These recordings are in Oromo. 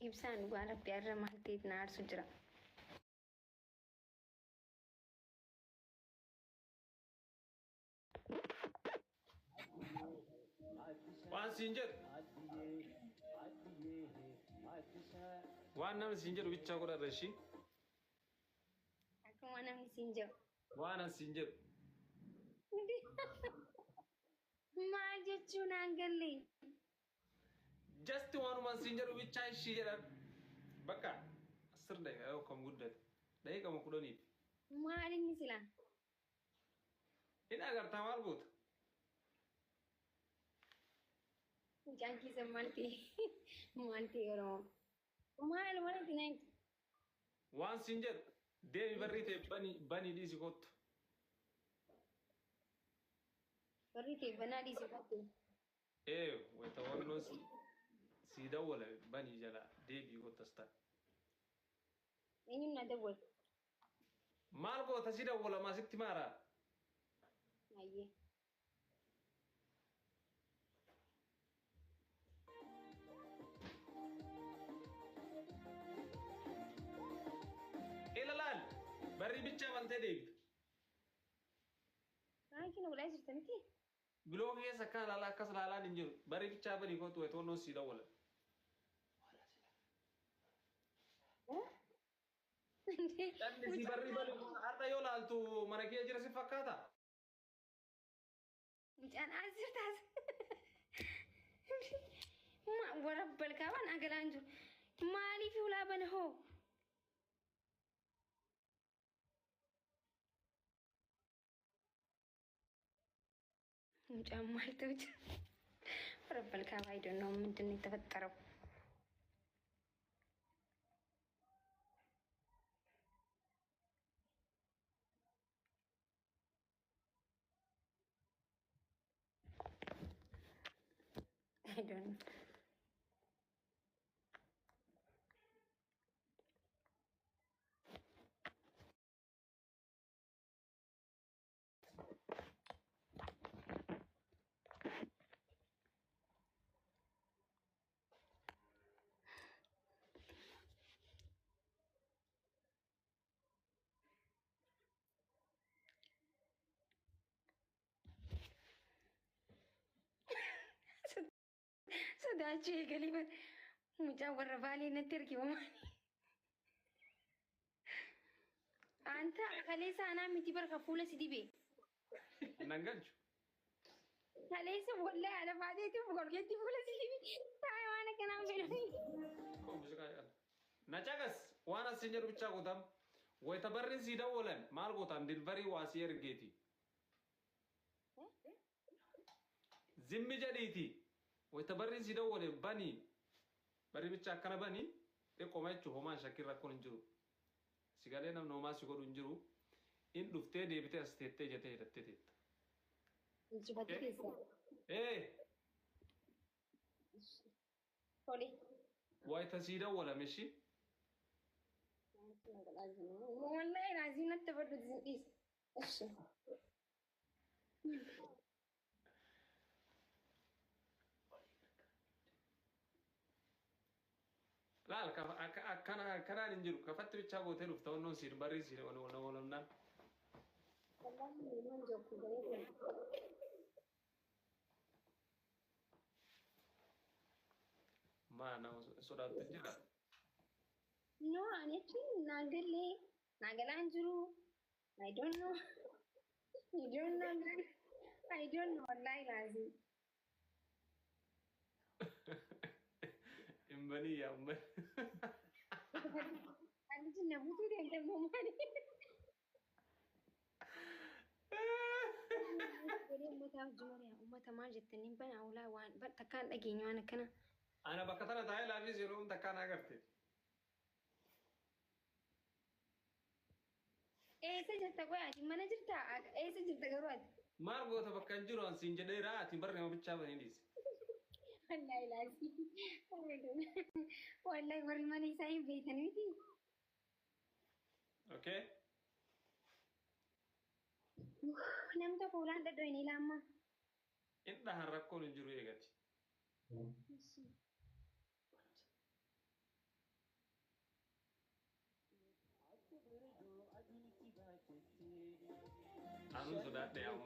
Ibsaan waan rabbi irra maaltiif na aarsu jira. Waan siin jedhu waan namni siin jedhu bichaa godhadha ishii. Akkuma namni siin jedhu. Waan an siin jedhu. Maal jechuun aan galle? Just waanumaan siin jedhu bichaa ishii jedhan. Bakka asir daqiiqaa yookaan guddate daqiiqama kudhaniif. Maal inni silaa? Hin agartaa maal goota? Mucaan keessa maaltii Oromoo. Maal walitti naan? Waan siin jedhu deemi barrii ta'e banii dhiisi kottu. Barrii ta'e banaa dhiisi kottu. Wayita wannoo si dawwala banii jala deebii kottas ta'a. Eenyuun na dawwala? Maal goota si dawwala maasitti maaraa? Ayyee. Ilaalaal barri bichaa wantee deebite. Raankiin ulaa jirtanitti? Biloo keessa akka ilaalaa akkas ilaalaan hin jiru. Barri bichaa banii kottu wayita wannoo si dawwala. Dhalli si barri banii har'a yoo laaltu mana kee jira si fakkaata? Mucaan as jirtaas. Warabbal kaabaan agalaan jiru. Maaliif ulaa bana hoo? Mucaan maal ta'u jira? Warabbal kaabaa I don't know ምንድን ነው የተፈጠረው? I don't know. Sodaachuu eegalee mucaa warra baalee natti argimamaa. Anta kaleessa anaa miti barka fuula si dibee. Nan galchu. Kaleessa wallee haala baateetiif golgeetti fuula si dibee. Taa'ee waan akkanaan fedhanii. Na cagas waan asin jedhu bichaa gootam. Wayita barri si dawwalan maal gootam dilbarii waa si ergeeti. Zimmi jedhiiti. Wayita barri si dawwale banii barri bichaa akkana banii xiqqooma jechuun homaan shakkii rakkoon hin jiru. Sigalee namni homaa si godhu hin jiru. In dhuftee deebitee as teettee jetee hidhattee teetta. Injifatii keessa. Tole. Wayita si dawwalame shi. Wallahi raazii natti fadhu dhiis. Eshi. Laal akkanaan hin jiru kafatti bichaa gootee dhufta wannoon siin barrii siin walnaan. Maa nama sodaattu jira. No, ani actually nagalaan jiru. I don't know. You don't know. I don't know. Wallahi raazii. Imbani ya umban. أمتها الجمهورية أمتها ما جتني بنا ولا وان بتكان أجيني وأنا كنا أنا بكتنا تاي لا في زيرو تكان أقرتي إيه سجل تقوى ما نجرت إيه سجل تقوى مارغو تبكان جيرو أن سينجدي راتي برا ما بتشابه هنديس والله لازم والله ورماني سايب بيتنا ودي أوكي نمت فلان تدويني لما إنت هنركون الجيرو يجاتي أنا sudah ada yang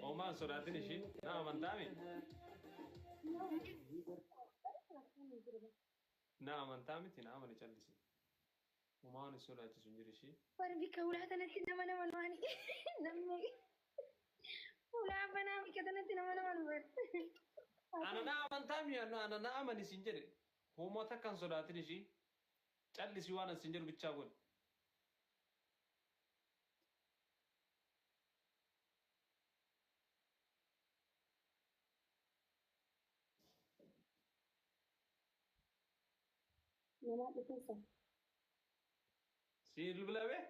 Oma sudah ini sih, nah mantapin. Nah mantapin, nah mana candi sih. Oma ini sudah itu sendiri sih. Barbika ulah tanati nama nama mani, namanya ulah apa nama kita tanati nama nama buat. Anak nah mantapin, anak nah mana sendiri. Oma takkan sudah ini sih. Candi sih wana sendiri bicabun. Nama itu Si lu bela be?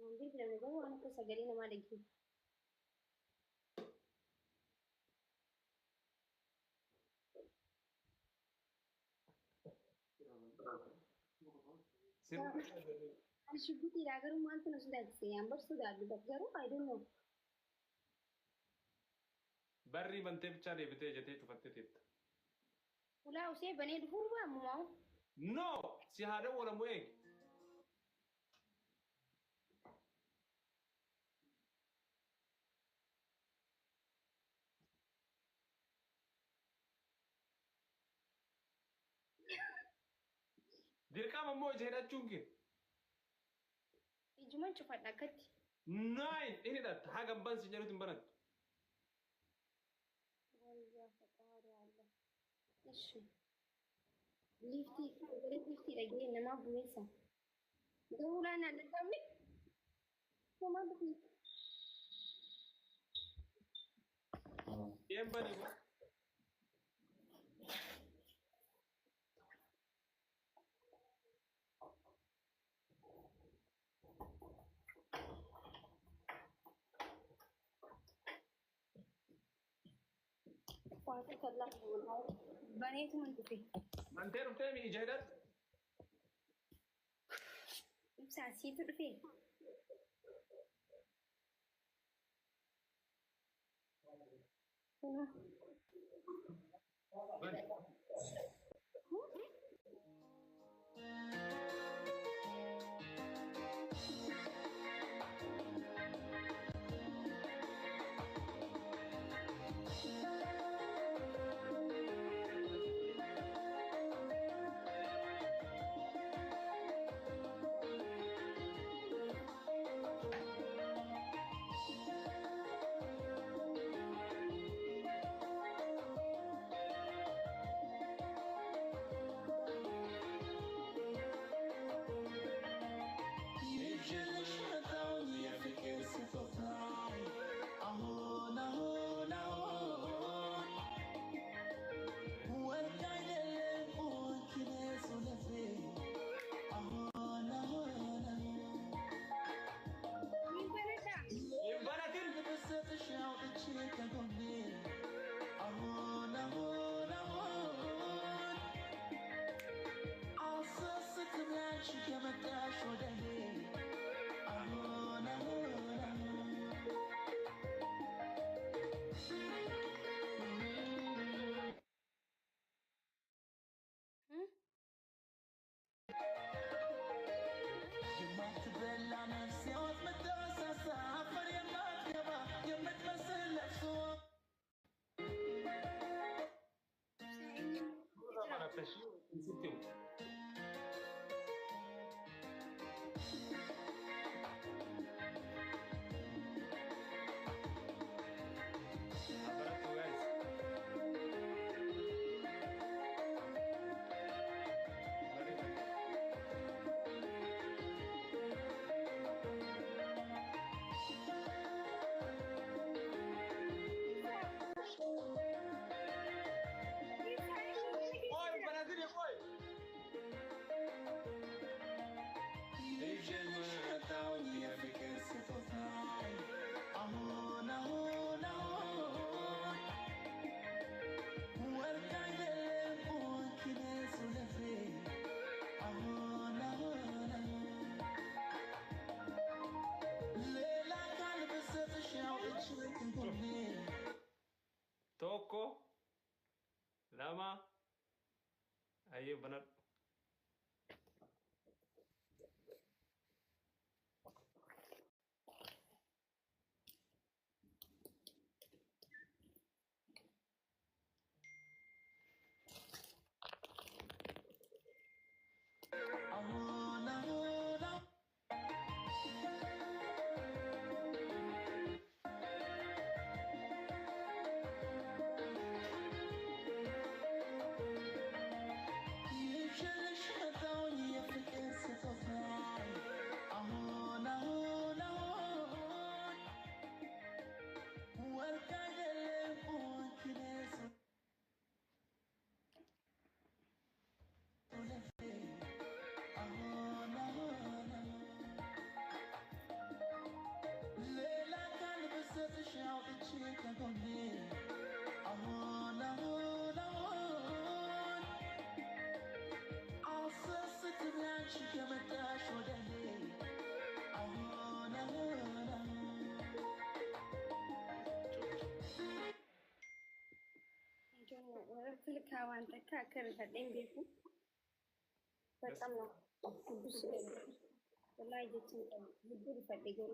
Nanti bilang bawa anak kesagari nama lagi. I should be the other month and that same, but so that the I don't know. Barry bante bicara bete jate tu fatte tit. Ulah usia bani dulu mau. No, si ada orang mueng. Direkam mau jahit cungki. Cuma cepat dekat. Nine, ini dah hagam ban sinyaru timbaran. Lifti lagi nama buisa. Daulan ada kami. Nama bukti. Yang bani bu. Kuasa kerja bani itu mantupi. Manter udah mi jahirat. Sasi itu tupi. Bani. Especially sensitive. Aparato guys. Oi, Brazil, oi. Deixa matar o dia fica se total. Amor, não, não. Work I live on, kines ulefe. Amor, não, não. Lela kalbe se tshao chicken bonne. Toko. Lama. Ayo benar. Kawan takka karfadin beku በጣም ነው ቅዱስ ወላሂ ጀችን ይብር ፈደገሩ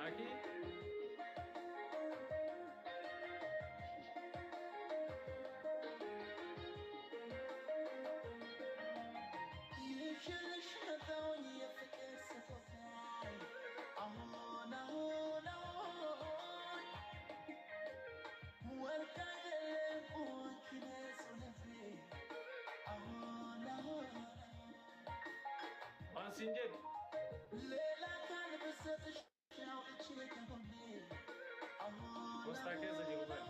Maki. Sinjed. Costa keessa jiru bari.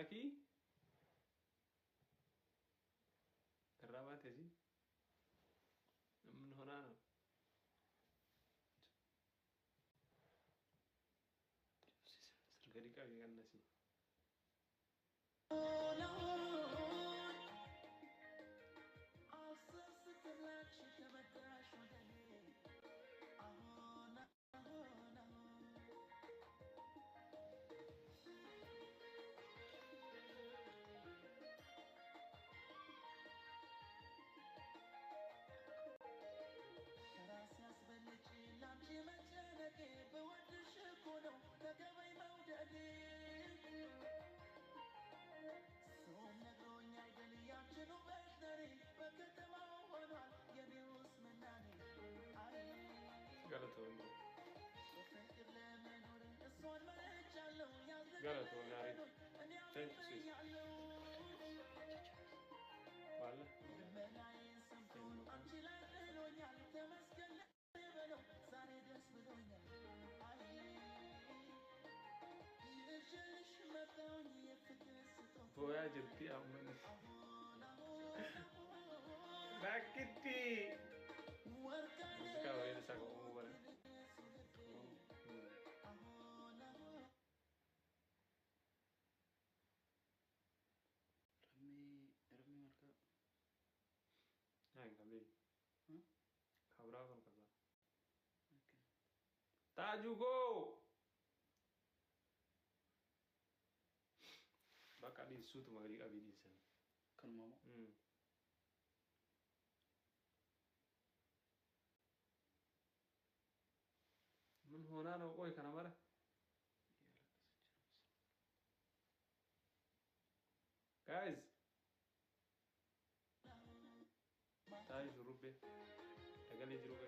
Aki Rabatesi من هنا سرقري كاي النسي قالت وناري تنسي والله فواجر تي أمن باكتي مسكا وين ساكو مبارك رمي مالك هاي قبل خبراكم كذا اوكي تاجوكو بقى دي سوت مغري ابي دي سن كان ماما من هنا انا قوي كان مره guys تاي جروبي تقالي جروبي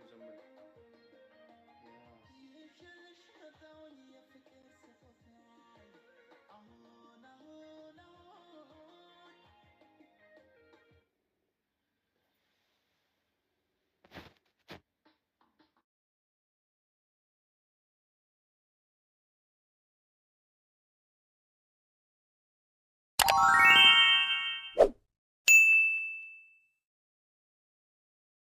زمان يا